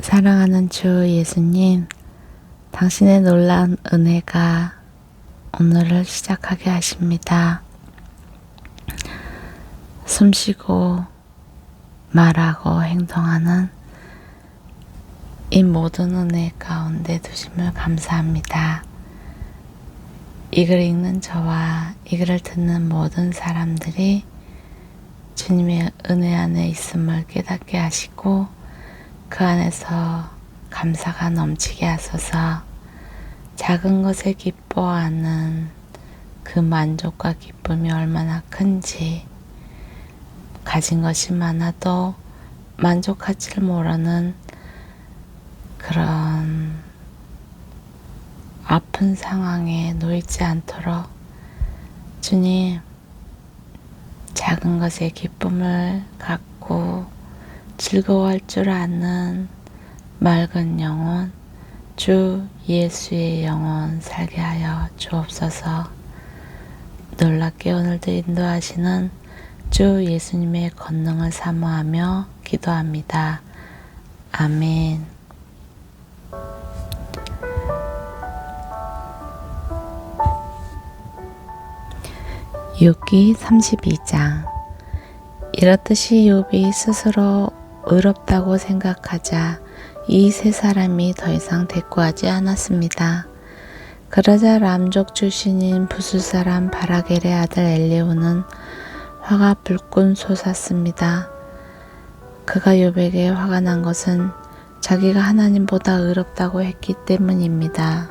사랑하는 주 예수님, 당신의 놀라운 은혜가 오늘을 시작하게 하십니다. 숨쉬고 말하고 행동하는 이 모든 은혜 가운데 두심을 감사합니다. 이 글을 읽는 저와 이 글을 듣는 모든 사람들이 주님의 은혜 안에 있음을 깨닫게 하시고 그 안에서 감사가 넘치게 하소서. 작은 것에 기뻐하는 그 만족과 기쁨이 얼마나 큰지, 가진 것이 많아도 만족하지를 모르는 그런 아픈 상황에 놓이지 않도록 주님, 작은 것에 기쁨을 갖고 즐거워할 줄 아는 맑은 영혼, 주 예수의 영혼 살게 하여 주옵소서. 놀랍게 오늘도 인도하시는 주 예수님의 권능을 사모하며 기도합니다. 아멘. 욥기 32장. 이렇듯이 욥이 스스로 의롭다고 생각하자 이 세 사람이 더 이상 대꾸하지 않았습니다. 그러자 람족 출신인 부수 사람 바라겔의 아들 엘리후는 화가 불끈 솟았습니다. 그가 욥에게 화가 난 것은 자기가 하나님보다 의롭다고 했기 때문입니다.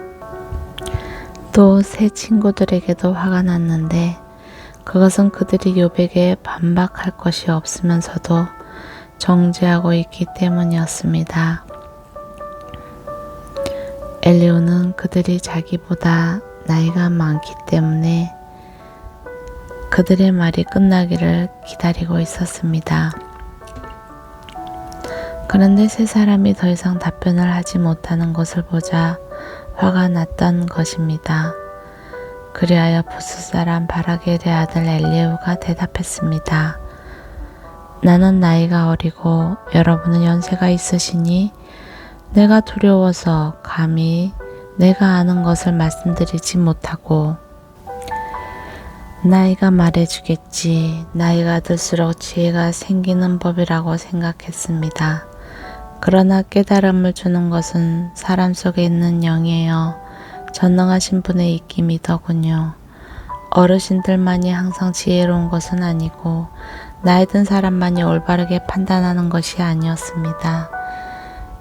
또 세 친구들에게도 화가 났는데 그것은 그들이 욥에게 반박할 것이 없으면서도 정죄하고 있기 때문이었습니다. 엘리후는 그들이 자기보다 나이가 많기 때문에 그들의 말이 끝나기를 기다리고 있었습니다. 그런데 세 사람이 더 이상 답변을 하지 못하는 것을 보자 화가 났던 것입니다. 그리하여 부스 사람 바라겔의 아들 엘리후가 대답했습니다. 나는 나이가 어리고 여러분은 연세가 있으시니 내가 두려워서 감히 내가 아는 것을 말씀드리지 못하고 나이가 말해주겠지 나이가 들수록 지혜가 생기는 법이라고 생각했습니다. 그러나 깨달음을 주는 것은 사람 속에 있는 영이에요. 전능하신 분의 입김이더군요. 어르신들만이 항상 지혜로운 것은 아니고 나이 든 사람만이 올바르게 판단하는 것이 아니었습니다.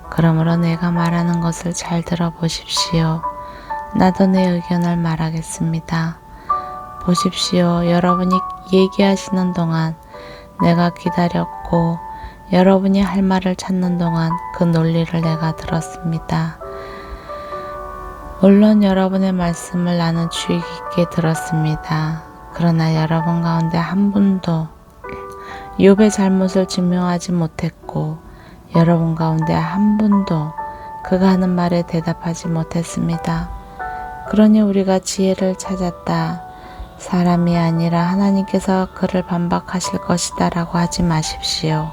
그러므로 내가 말하는 것을 잘 들어보십시오. 나도 내 의견을 말하겠습니다. 보십시오. 여러분이 얘기하시는 동안 내가 기다렸고 여러분이 할 말을 찾는 동안 그 논리를 내가 들었습니다. 물론 여러분의 말씀을 나는 주의 깊게 들었습니다. 그러나 여러분 가운데 한 분도 욥의 잘못을 증명하지 못했고 여러분 가운데 한 분도 그가 하는 말에 대답하지 못했습니다. 그러니 우리가 지혜를 찾았다. 사람이 아니라 하나님께서 그를 반박하실 것이다 라고 하지 마십시오.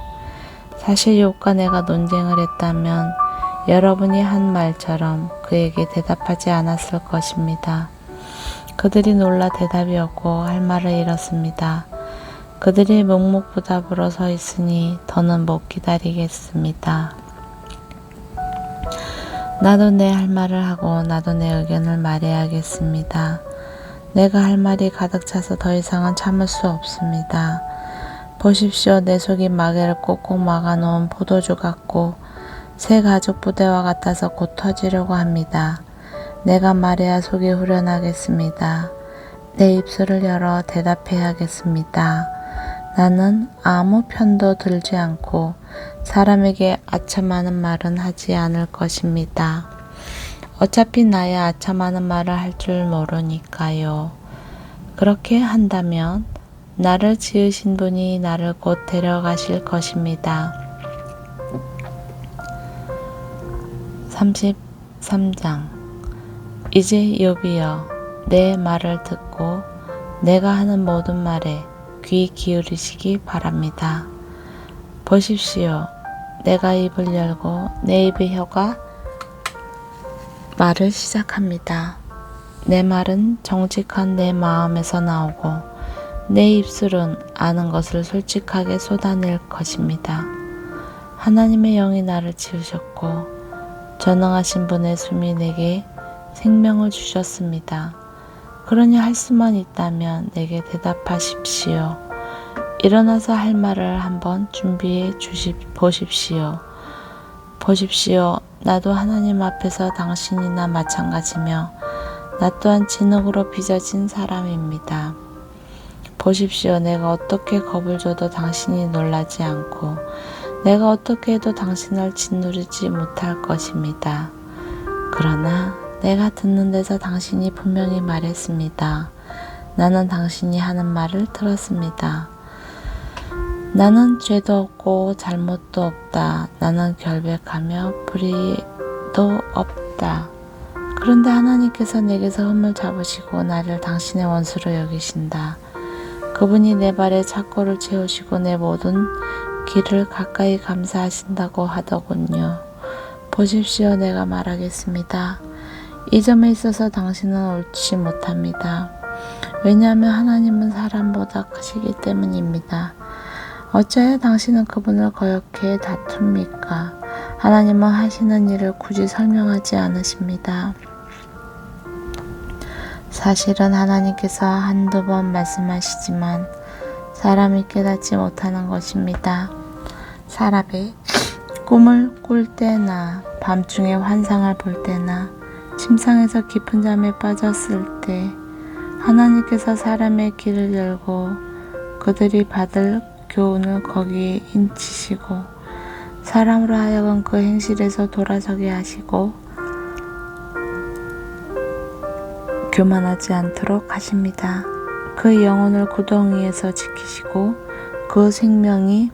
사실 욥과 내가 논쟁을 했다면 여러분이 한 말처럼 그에게 대답하지 않았을 것입니다. 그들이 놀라 대답이 없고 할 말을 잃었습니다. 그들이 묵묵부답으로 서 있으니 더는 못 기다리겠습니다. 나도 내 할 말을 하고 나도 내 의견을 말해야겠습니다. 내가 할 말이 가득 차서 더 이상은 참을 수 없습니다. 보십시오. 내 속이 마개를 꼭꼭 막아놓은 포도주 같고 새 가죽 부대와 같아서 곧 터지려고 합니다. 내가 말해야 속이 후련하겠습니다. 내 입술을 열어 대답해야겠습니다. 나는 아무 편도 들지 않고 사람에게 아첨하는 말은 하지 않을 것입니다. 어차피 나의 아첨하는 말을 할 줄 모르니까요. 그렇게 한다면 나를 지으신 분이 나를 곧 데려가실 것입니다. 33장. 이제 욥이여 내 말을 듣고 내가 하는 모든 말에 귀 기울이시기 바랍니다. 보십시오. 내가 입을 열고 내 입의 혀가 말을 시작합니다. 내 말은 정직한 내 마음에서 나오고 내 입술은 아는 것을 솔직하게 쏟아낼 것입니다. 하나님의 영이 나를 지으셨고 전능하신 분의 숨이 내게 생명을 주셨습니다. 그러니 할 수만 있다면 내게 대답하십시오. 일어나서 할 말을 한번 준비해 보십시오. 보십시오. 나도 하나님 앞에서 당신이나 마찬가지며 나 또한 진흙으로 빚어진 사람입니다. 보십시오. 내가 어떻게 겁을 줘도 당신이 놀라지 않고 내가 어떻게 해도 당신을 짓누르지 못할 것입니다. 그러나 내가 듣는 데서 당신이 분명히 말했습니다. 나는 당신이 하는 말을 들었습니다. 나는 죄도 없고 잘못도 없다. 나는 결백하며 불의도 없다. 그런데 하나님께서 내게서 흠을 잡으시고 나를 당신의 원수로 여기신다. 그분이 내 발에 착고를 채우시고 내 모든 길을 가까이 감사하신다고 하더군요. 보십시오. 내가 말하겠습니다. 이 점에 있어서 당신은 옳지 못합니다. 왜냐하면 하나님은 사람보다 크시기 때문입니다. 어찌하여 당신은 그분을 거역해 다툽니까? 하나님은 하시는 일을 굳이 설명하지 않으십니다. 사실은 하나님께서 한두 번 말씀하시지만 사람이 깨닫지 못하는 것입니다. 사람이 꿈을 꿀 때나 밤중에 환상을 볼 때나 침상에서 깊은 잠에 빠졌을 때 하나님께서 사람의 길을 열고 그들이 받을 교훈을 거기에 인치시고 사람으로 하여금 그 행실에서 돌아서게 하시고 교만하지 않도록 하십니다. 그 영혼을 구덩이에서 지키시고 그 생명이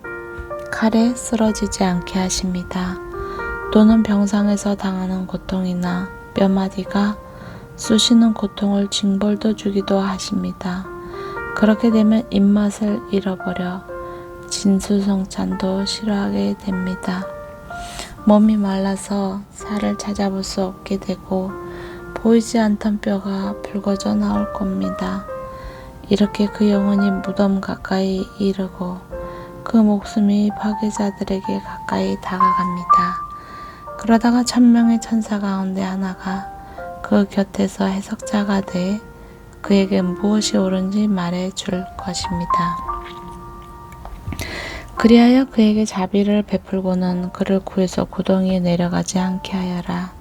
칼에 쓰러지지 않게 하십니다. 또는 병상에서 당하는 고통이나 뼈마디가 쑤시는 고통을 징벌도 주기도 하십니다. 그렇게 되면 입맛을 잃어버려 진수성찬도 싫어하게 됩니다. 몸이 말라서 살을 찾아볼 수 없게 되고 보이지 않던 뼈가 붉어져 나올 겁니다. 이렇게 그 영혼이 무덤 가까이 이르고 그 목숨이 파괴자들에게 가까이 다가갑니다. 그러다가 1000명의 천사 가운데 하나가 그 곁에서 해석자가 돼 그에게 무엇이 옳은지 말해 줄 것입니다. 그리하여 그에게 자비를 베풀고는 그를 구해서 구덩이에 내려가지 않게 하여라.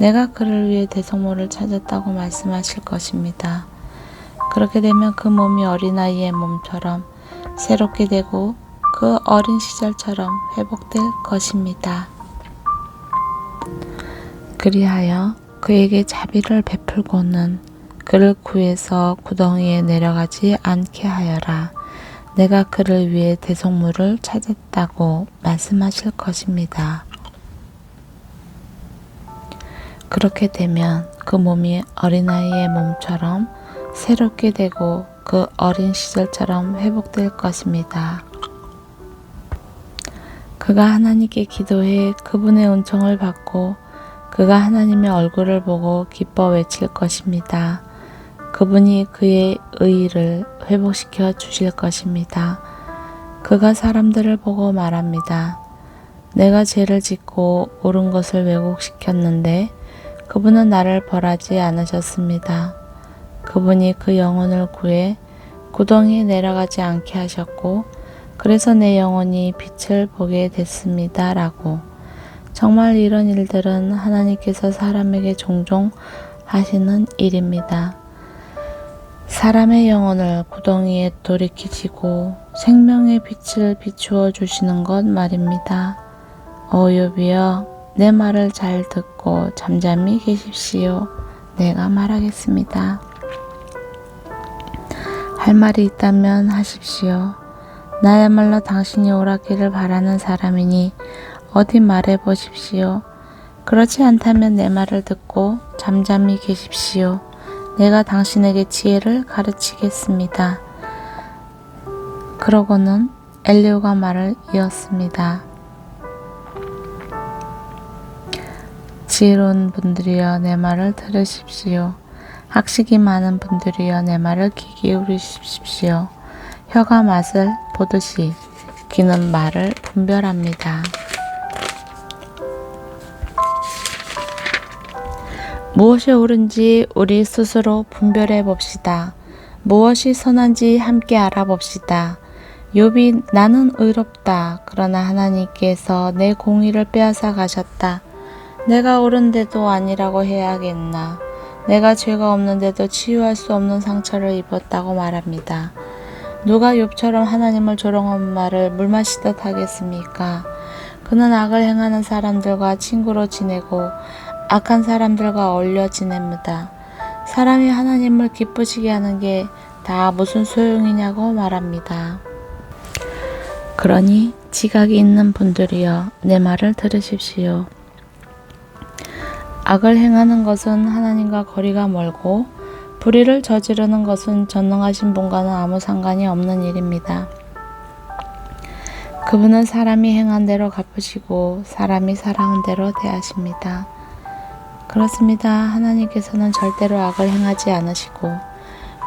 내가 그를 위해 대성물을 찾았다고 말씀하실 것입니다. 그렇게 되면 그 몸이 어린아이의 몸처럼 새롭게 되고 그 어린 시절처럼 회복될 것입니다. 그리하여 그에게 자비를 베풀고는 그를 구해서 구덩이에 내려가지 않게 하여라. 내가 그를 위해 대속물을 찾았다고 말씀하실 것입니다. 그렇게 되면 그 몸이 어린아이의 몸처럼 새롭게 되고 그 어린 시절처럼 회복될 것입니다. 그가 하나님께 기도해 그분의 은총을 받고 그가 하나님의 얼굴을 보고 기뻐 외칠 것입니다. 그분이 그의 의의를 회복시켜 주실 것입니다. 그가 사람들을 보고 말합니다. 내가 죄를 짓고 옳은 것을 왜곡시켰는데 그분은 나를 벌하지 않으셨습니다. 그분이 그 영혼을 구해 구덩이에 내려가지 않게 하셨고 그래서 내 영혼이 빛을 보게 됐습니다. 라고. 정말 이런 일들은 하나님께서 사람에게 종종 하시는 일입니다. 사람의 영혼을 구덩이에 돌이키시고 생명의 빛을 비추어 주시는 것 말입니다. 오 욥이여, 내 말을 잘 듣고 잠잠히 계십시오. 내가 말하겠습니다. 할 말이 있다면 하십시오. 나야말로 당신이 오라기를 바라는 사람이니 어디 말해 보십시오. 그렇지 않다면 내 말을 듣고 잠잠히 계십시오. 내가 당신에게 지혜를 가르치겠습니다. 그러고는 엘리후가 말을 이었습니다. 지혜로운 분들이여 내 말을 들으십시오. 학식이 많은 분들이여 내 말을 귀 기울이십시오. 혀가 맛을 보듯이 귀는 말을 분별합니다. 무엇이 옳은지 우리 스스로 분별해 봅시다. 무엇이 선한지 함께 알아봅시다. 욥이 나는 의롭다. 그러나 하나님께서 내 공의를 빼앗아 가셨다. 내가 옳은데도 아니라고 해야겠나. 내가 죄가 없는데도 치유할 수 없는 상처를 입었다고 말합니다. 누가 욥처럼 하나님을 조롱한 말을 물마시듯 하겠습니까? 그는 악을 행하는 사람들과 친구로 지내고 악한 사람들과 어울려 지냅니다. 사람이 하나님을 기쁘시게 하는 게 다 무슨 소용이냐고 말합니다. 그러니 지각이 있는 분들이여 내 말을 들으십시오. 악을 행하는 것은 하나님과 거리가 멀고 불의를 저지르는 것은 전능하신 분과는 아무 상관이 없는 일입니다. 그분은 사람이 행한 대로 갚으시고 사람이 살아온 대로 대하십니다. 그렇습니다. 하나님께서는 절대로 악을 행하지 않으시고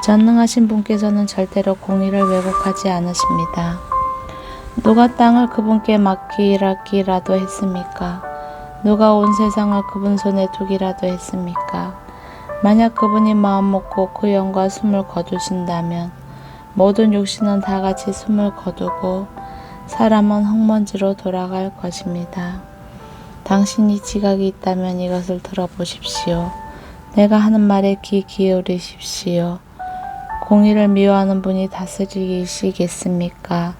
전능하신 분께서는 절대로 공의를 왜곡하지 않으십니다. 누가 땅을 그분께 맡기라도 했습니까? 누가 온 세상을 그분 손에 두기라도 했습니까? 만약 그분이 마음 먹고 그 영과 숨을 거두신다면 모든 육신은 다 같이 숨을 거두고 사람은 흙먼지로 돌아갈 것입니다. 당신이 지각이 있다면 이것을 들어보십시오. 내가 하는 말에 귀 기울이십시오. 공의를 미워하는 분이 다스리시겠습니까?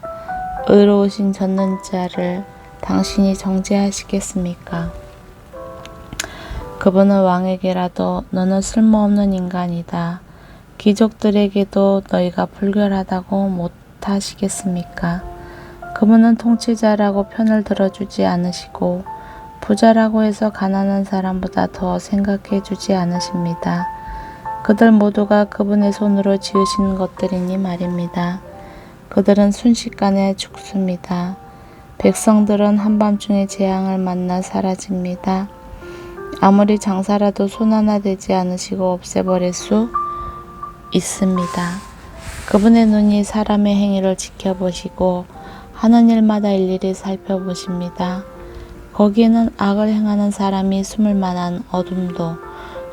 의로우신 전능자를 당신이 정죄하시겠습니까? 그분은 왕에게라도 너는 쓸모없는 인간이다. 귀족들에게도 너희가 불결하다고 못하시겠습니까? 그분은 통치자라고 편을 들어주지 않으시고 부자라고 해서 가난한 사람보다 더 생각해 주지 않으십니다. 그들 모두가 그분의 손으로 지으신 것들이니 말입니다. 그들은 순식간에 죽습니다. 백성들은 한밤중에 재앙을 만나 사라집니다. 아무리 장사라도 손 하나 대지 않으시고 없애버릴 수 있습니다. 그분의 눈이 사람의 행위를 지켜보시고 하는 일마다 일일이 살펴보십니다. 거기에는 악을 행하는 사람이 숨을 만한 어둠도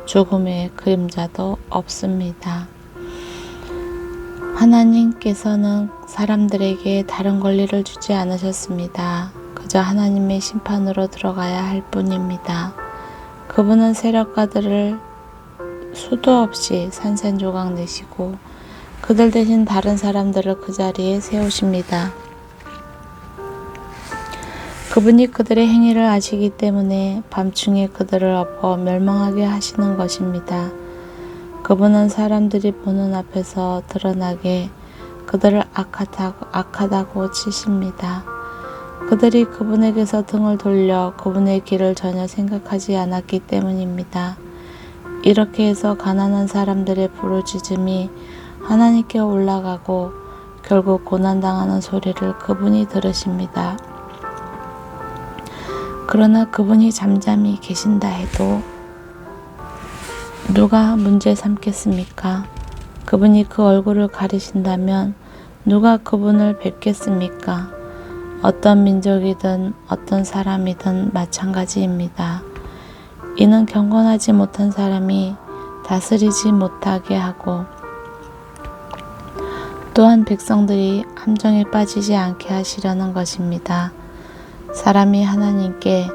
죽음의 그림자도 없습니다. 하나님께서는 사람들에게 다른 권리를 주지 않으셨습니다. 그저 하나님의 심판으로 들어가야 할 뿐입니다. 그분은 세력가들을 수도 없이 산산조각 내시고 그들 대신 다른 사람들을 그 자리에 세우십니다. 그분이 그들의 행위를 아시기 때문에 밤중에 그들을 엎어 멸망하게 하시는 것입니다. 그분은 사람들이 보는 앞에서 드러나게 그들을 악하다고 치십니다. 그들이 그분에게서 등을 돌려 그분의 길을 전혀 생각하지 않았기 때문입니다. 이렇게 해서 가난한 사람들의 부르짖음이 하나님께 올라가고 결국 고난당하는 소리를 그분이 들으십니다. 그러나 그분이 잠잠히 계신다 해도 누가 문제 삼겠습니까? 그분이 그 얼굴을 가리신다면 누가 그분을 뵙겠습니까? 어떤 민족이든 어떤 사람이든 마찬가지입니다. 이는 경건하지 못한 사람이 다스리지 못하게 하고 또한 백성들이 함정에 빠지지 않게 하시려는 것입니다. 사람이 하나님께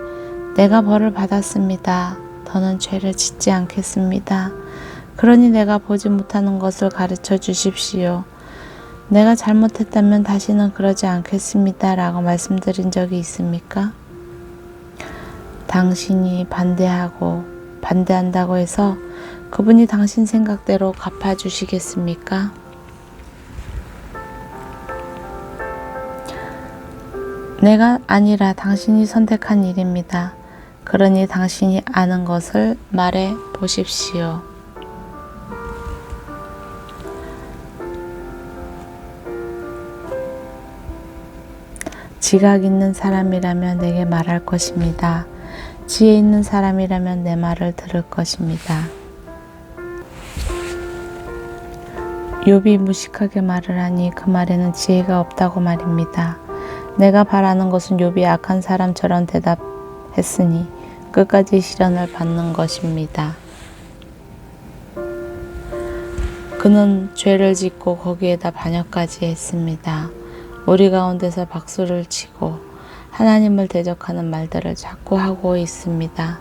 내가 벌을 받았습니다. 더는 죄를 짓지 않겠습니다. 그러니 내가 보지 못하는 것을 가르쳐 주십시오. 내가 잘못했다면 다시는 그러지 않겠습니다. 라고 말씀드린 적이 있습니까? 당신이 반대한다고 해서 그분이 당신 생각대로 갚아주시겠습니까? 내가 아니라 당신이 선택한 일입니다. 그러니 당신이 아는 것을 말해 보십시오. 지각 있는 사람이라면 내게 말할 것입니다. 지혜 있는 사람이라면 내 말을 들을 것입니다. 욥이 무식하게 말을 하니 그 말에는 지혜가 없다고 말입니다. 내가 바라는 것은 욥이 악한 사람처럼 대답했으니 끝까지 시련을 받는 것입니다. 그는 죄를 짓고 거기에다 반역까지 했습니다. 우리 가운데서 박수를 치고 하나님을 대적하는 말들을 자꾸 하고 있습니다.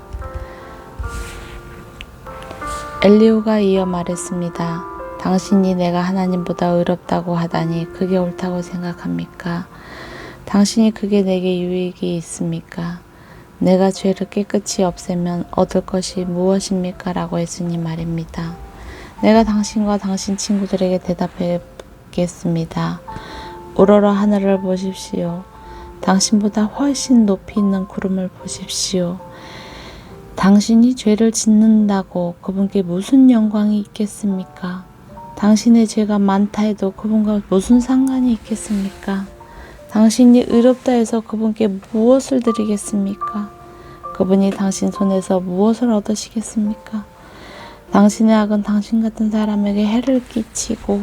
엘리후가 이어 말했습니다. 당신이 내가 하나님보다 의롭다고 하다니 그게 옳다고 생각합니까? 당신이 그게 내게 유익이 있습니까? 내가 죄를 깨끗이 없애면 얻을 것이 무엇입니까? 라고 했으니 말입니다. 내가 당신과 당신 친구들에게 대답하겠습니다. 우러러 하늘을 보십시오. 당신보다 훨씬 높이 있는 구름을 보십시오. 당신이 죄를 짓는다고 그분께 무슨 영광이 있겠습니까? 당신의 죄가 많다 해도 그분과 무슨 상관이 있겠습니까? 당신이 의롭다 해서 그분께 무엇을 드리겠습니까? 그분이 당신 손에서 무엇을 얻으시겠습니까? 당신의 악은 당신 같은 사람에게 해를 끼치고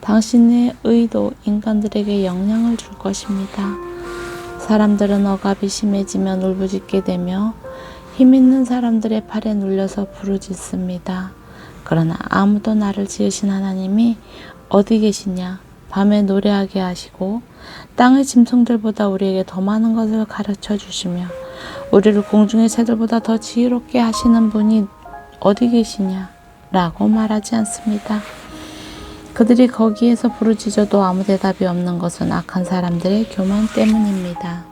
당신의 의도 인간들에게 영향을 줄 것입니다. 사람들은 억압이 심해지면 울부짖게 되며 힘 있는 사람들의 팔에 눌려서 부르짖습니다. 그러나 아무도 나를 지으신 하나님이 어디 계시냐? 밤에 노래하게 하시고 땅의 짐승들보다 우리에게 더 많은 것을 가르쳐 주시며 우리를 공중의 새들보다 더 지혜롭게 하시는 분이 어디 계시냐? 라고 말하지 않습니다. 그들이 거기에서 부르짖어도 아무 대답이 없는 것은 악한 사람들의 교만 때문입니다.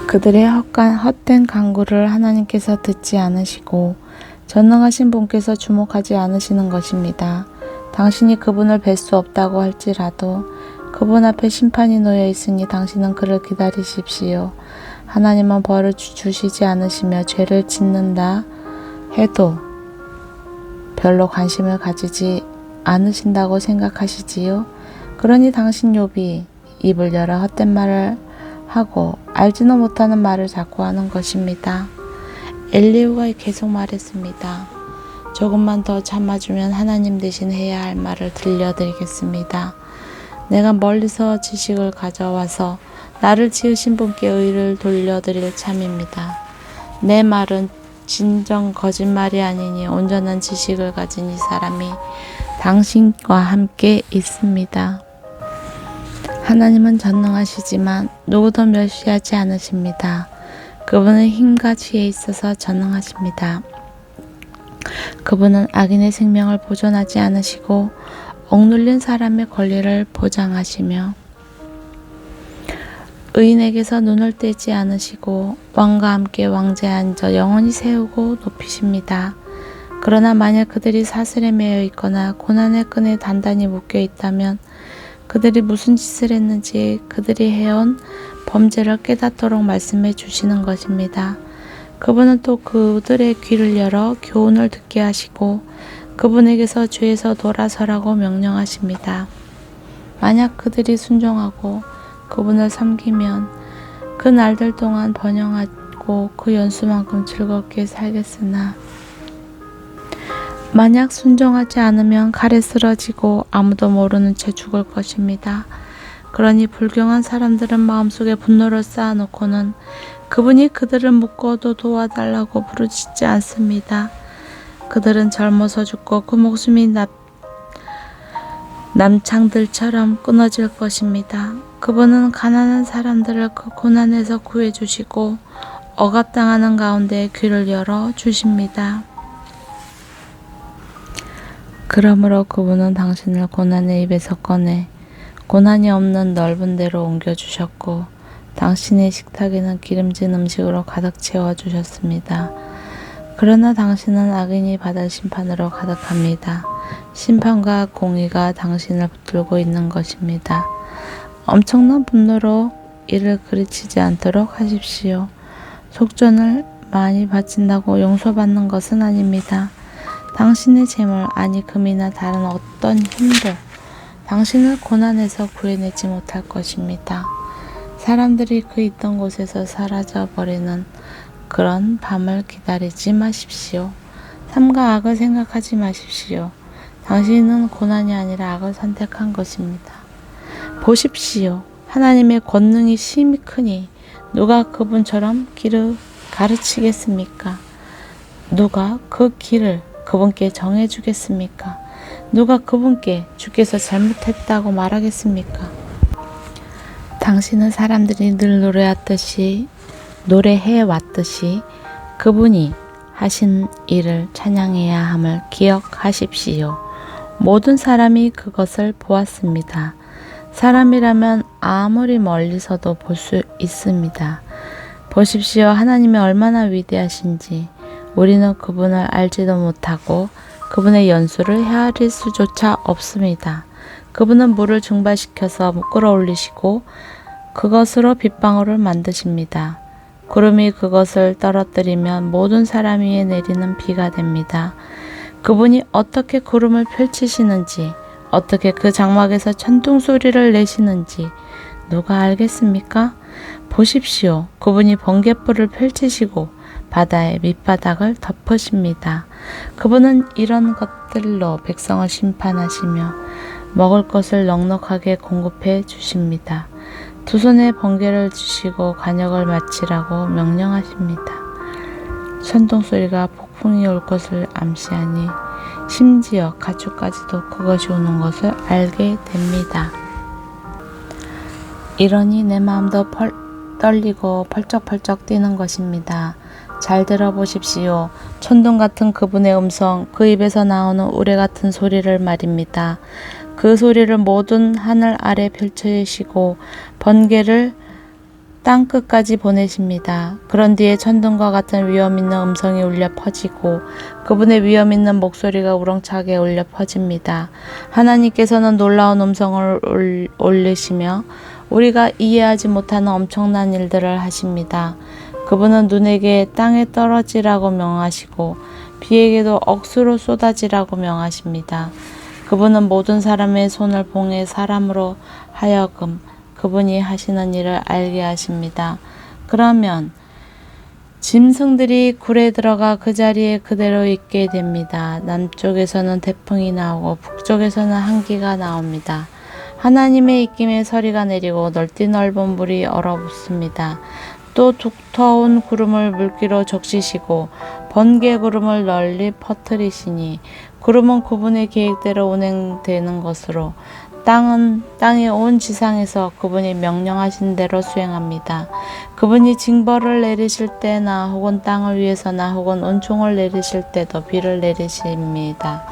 그들의 헛된 간구를 하나님께서 듣지 않으시고 전능하신 분께서 주목하지 않으시는 것입니다. 당신이 그분을 뵐 수 없다고 할지라도 그분 앞에 심판이 놓여 있으니 당신은 그를 기다리십시오. 하나님은 벌을 주시지 않으시며 죄를 짓는다 해도 별로 관심을 가지지 않으신다고 생각하시지요? 그러니 당신 욥이 입을 열어 헛된 말을 하고 알지도 못하는 말을 자꾸 하는 것입니다. 엘리후가 계속 말했습니다. 조금만 더 참아주면 하나님 대신 해야 할 말을 들려드리겠습니다. 내가 멀리서 지식을 가져와서 나를 지으신 분께 의를 돌려드릴 참입니다. 내 말은 진정 거짓말이 아니니 온전한 지식을 가진 이 사람이 당신과 함께 있습니다. 하나님은 전능하시지만 누구도 멸시하지 않으십니다. 그분은 힘과 지혜에 있어서 전능하십니다. 그분은 악인의 생명을 보존하지 않으시고 억눌린 사람의 권리를 보장하시며 의인에게서 눈을 떼지 않으시고 왕과 함께 왕좌에 앉아 영원히 세우고 높이십니다. 그러나 만약 그들이 사슬에 매여 있거나 고난의 끈에 단단히 묶여 있다면 그들이 무슨 짓을 했는지 그들이 해온 범죄를 깨닫도록 말씀해 주시는 것입니다. 그분은 또 그들의 귀를 열어 교훈을 듣게 하시고 그분에게서 죄에서 돌아서라고 명령하십니다. 만약 그들이 순종하고 그분을 섬기면 그 날들 동안 번영하고 그 연수만큼 즐겁게 살겠으나 만약 순종하지 않으면 칼에 쓰러지고 아무도 모르는 채 죽을 것입니다. 그러니 불경한 사람들은 마음속에 분노를 쌓아놓고는 그분이 그들을 묶어도 도와달라고 부르짖지 않습니다. 그들은 젊어서 죽고 그 목숨이 남창들처럼 끊어질 것입니다. 그분은 가난한 사람들을 그 고난에서 구해주시고 억압당하는 가운데 귀를 열어 주십니다. 그러므로 그분은 당신을 고난의 입에서 꺼내 고난이 없는 넓은 데로 옮겨주셨고 당신의 식탁에는 기름진 음식으로 가득 채워주셨습니다. 그러나 당신은 악인이 받을 심판으로 가득합니다. 심판과 공의가 당신을 붙들고 있는 것입니다. 엄청난 분노로 이를 그르치지 않도록 하십시오. 속전을 많이 바친다고 용서받는 것은 아닙니다. 당신의 재물 아니 금이나 다른 어떤 힘도 당신을 고난에서 구해내지 못할 것입니다. 사람들이 그 있던 곳에서 사라져 버리는 그런 밤을 기다리지 마십시오. 삶과 악을 생각하지 마십시오. 당신은 고난이 아니라 악을 선택한 것입니다. 보십시오. 하나님의 권능이 심히 크니 누가 그분처럼 길을 가르치겠습니까? 누가 그 길을 그분께 정해주겠습니까? 누가 그분께 주께서 잘못했다고 말하겠습니까? 당신은 사람들이 늘 노래해왔듯이 그분이 하신 일을 찬양해야 함을 기억하십시오. 모든 사람이 그것을 보았습니다. 사람이라면 아무리 멀리서도 볼 수 있습니다. 보십시오. 하나님이 얼마나 위대하신지. 우리는 그분을 알지도 못하고 그분의 연수를 헤아릴 수조차 없습니다. 그분은 물을 증발시켜서 끌어올리시고 그것으로 빗방울을 만드십니다. 구름이 그것을 떨어뜨리면 모든 사람 위에 내리는 비가 됩니다. 그분이 어떻게 구름을 펼치시는지, 어떻게 그 장막에서 천둥 소리를 내시는지 누가 알겠습니까? 보십시오. 그분이 번갯불을 펼치시고 바다의 밑바닥을 덮으십니다. 그분은 이런 것들로 백성을 심판하시며 먹을 것을 넉넉하게 공급해 주십니다. 두 손에 번개를 주시고 관역을 마치라고 명령하십니다. 천둥 소리가 폭풍이 올 것을 암시하니 심지어 가축까지도 그것이 오는 것을 알게 됩니다. 이러니 내 마음도 떨리고 펄쩍펄쩍 뛰는 것입니다. 잘 들어보십시오. 천둥 같은 그분의 음성, 그 입에서 나오는 우레 같은 소리를 말입니다. 그 소리를 모든 하늘 아래 펼치시고 번개를 땅 끝까지 보내십니다. 그런 뒤에 천둥과 같은 위험 있는 음성이 울려 퍼지고 그분의 위험 있는 목소리가 우렁차게 울려 퍼집니다. 하나님께서는 놀라운 음성을 올리시며 우리가 이해하지 못하는 엄청난 일들을 하십니다. 그분은 눈에게 땅에 떨어지라고 명하시고 비에게도 억수로 쏟아지라고 명하십니다. 그분은 모든 사람의 손을 봉해 사람으로 하여금 그분이 하시는 일을 알게 하십니다. 그러면 짐승들이 굴에 들어가 그 자리에 그대로 있게 됩니다. 남쪽에서는 태풍이 나오고 북쪽에서는 한기가 나옵니다. 하나님의 입김에 서리가 내리고 넓디 넓은 물이 얼어붙습니다. 또 두터운 구름을 물기로 적시시고 번개 구름을 널리 퍼뜨리시니 구름은 그분의 계획대로 운행되는 것으로 땅의 온 지상에서 그분이 명령하신 대로 수행합니다. 그분이 징벌을 내리실 때나 혹은 땅을 위해서나 혹은 은총을 내리실 때도 비를 내리십니다.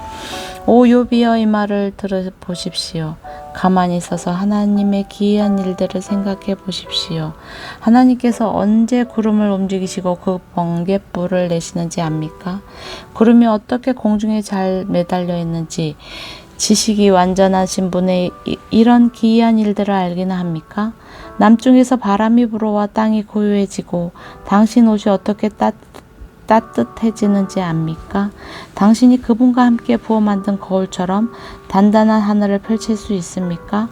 오 요비여 이 말을 들어보십시오. 가만히 있어서 하나님의 기이한 일들을 생각해 보십시오. 하나님께서 언제 구름을 움직이시고 그 번갯불을 내시는지 압니까? 구름이 어떻게 공중에 잘 매달려 있는지 지식이 완전하신 분의 이런 기이한 일들을 알기나 합니까? 남쪽에서 바람이 불어와 땅이 고요해지고 당신 옷이 어떻게 따뜻해지는지 압니까? 당신이 그분과 함께 부어 만든 거울처럼 단단한 하늘을 펼칠 수 있습니까?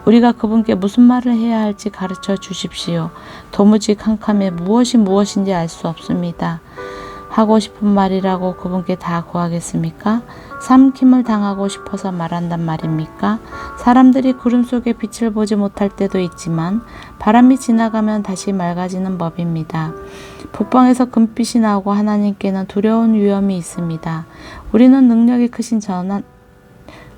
우리가 그분께 무슨 말을 해야 할지 가르쳐 주십시오. 도무지 캄캄해 무엇인지 알 수 없습니다. 하고 싶은 말이라고 그분께 다 구하겠습니까? 삼킴을 당하고 싶어서 말한단 말입니까? 사람들이 구름 속에 빛을 보지 못할 때도 있지만 바람이 지나가면 다시 맑아지는 법입니다. 북방에서 금빛이 나오고 하나님께는 두려운 위험이 있습니다. 우리는 능력이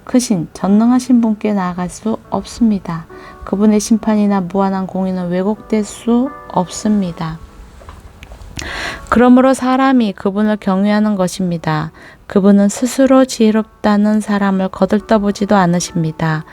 크신 전능하신 분께 나아갈 수 없습니다. 그분의 심판이나 무한한 공의는 왜곡될 수 없습니다. 그러므로 사람이 그분을 경외하는 것입니다. 그분은 스스로 지혜롭다는 사람을 거들떠보지도 않으십니다.